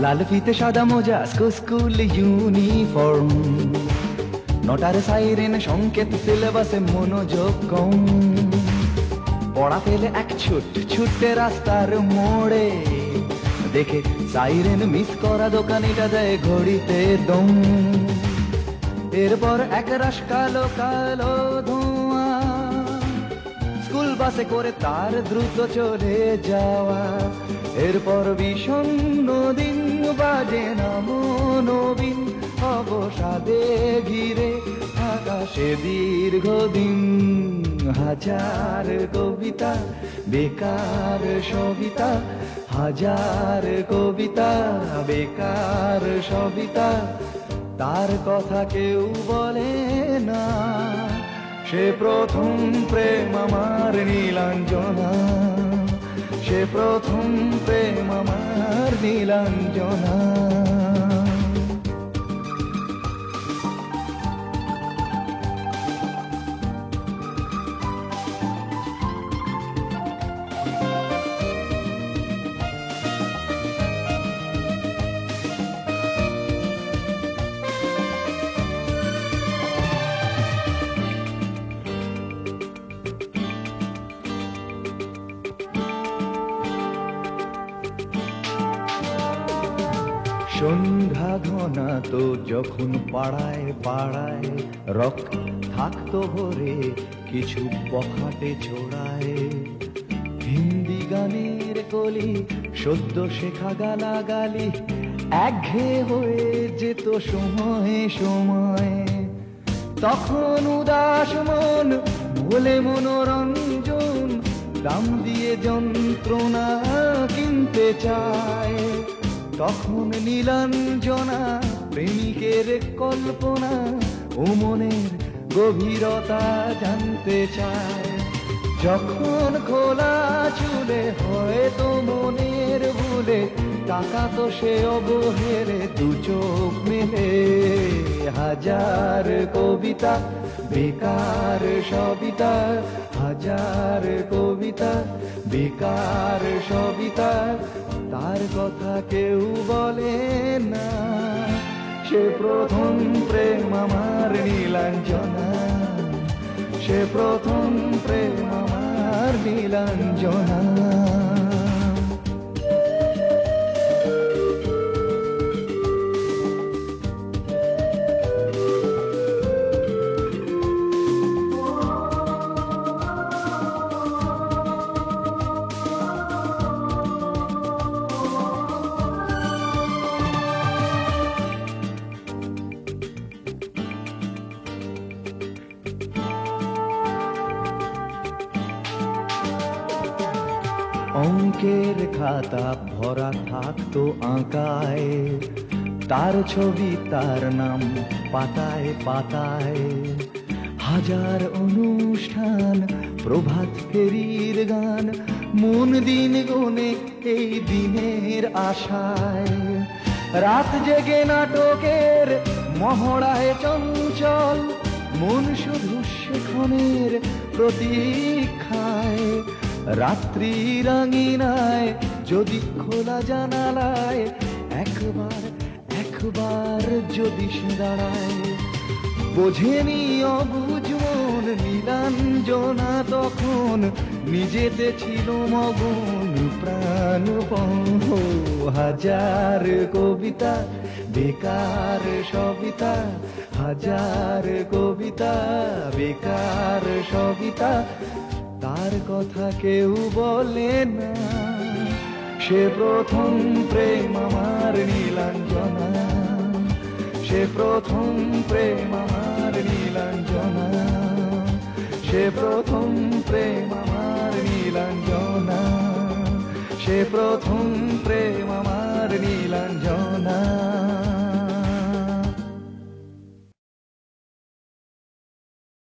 লাল ফিতে সাদা মোজা স্কুল ইউনিফর্ম, নটার সাইরেন সংকেত সিলেবাসে মনোযোগ কম। পড়া ফেলে এক ছুটে রাস্তার মোড়ে, দেখে সাইরেন মিস করা দোকানিটা দেয় ঘড়িতে দম। এরপর এক রাশ কালো কালো ধোঁয়া, স্কুল বাসে করে তার দ্রুত চলে যাওয়া। এরপর বিষণ্ণ দিন বাজে না মনোবিন, অবসাদে ঘিরে আকাশে দীর্ঘদিন। হাজার কবিতা বেকার সবিতা, হাজার কবিতা বেকার সবিতা, তার কথা কেউ বলে না। সে প্রথম প্রেম আমার নীলাঞ্জনা, সে প্রথম প্রেম আমার নীলাঞ্জনা। সন্ধ্যা ঘনা তো যখন পাড়ায় পাড়ায় রক থাকতো ভরে কিছু বখাটে ছোড়ায়। হিন্দি গানের কলি সদ্য শেখা গালাগালি একঘেয়ে হয়ে যেত সময়ে সময়ে। তখন উদাস মন বলে মনোরঞ্জন, দাম দিয়ে যন্ত্রণা কিনতে চায়। তখন নীলাঞ্জনা প্রেমিকের কল্পনা ও মনের গভীরতা জানতে চায়। যখন খোলা চুলে হয়তো মনের ভুলে তাকাতো সে অবহেলে দু চোখ মেলে। হাজার কবিতা বেকার সবিতা, হাজার কবিতা বেকার সবিতা, তার কথা কেউ বলে না। সে প্রথম প্রেম আমার নীলাঞ্জনা, সে প্রথম প্রেম আমার নীলাঞ্জনা। অঙ্কের খাতা ভরা থাকতো আঁকায়, তার ছবি তার নাম পাতায় পাতায়। হাজার অনুষ্ঠান প্রভাত ফেরির গান, মন দিন গুনে এই দিনের আশায়। রাত জেগে নাটকের মহড়ায় চঞ্চল, মন শুধু সেখানের প্রতীক্ষায়। রাত্রি রাঙিনায় যদি খোলা জানালায় একবার একবার যদি সে দাঁড়ায়। বোঝেনি অবুঝ মন নীলাঞ্জনা তখন, নিজেতে ছিল মগন প্রাণপণ। হাজার কবিতা বেকার সবিতা, হাজার কবিতা বেকার সবিতা, তার কথা কেউ বলে না। সে প্রথম প্রেম আমার নীলাঞ্জনা, সে প্রথম প্রেম আমার নীলাঞ্জনা, সে প্রথম প্রেম আমার নীলাঞ্জনা, সে প্রথম প্রেম আমার নীলাঞ্জনা।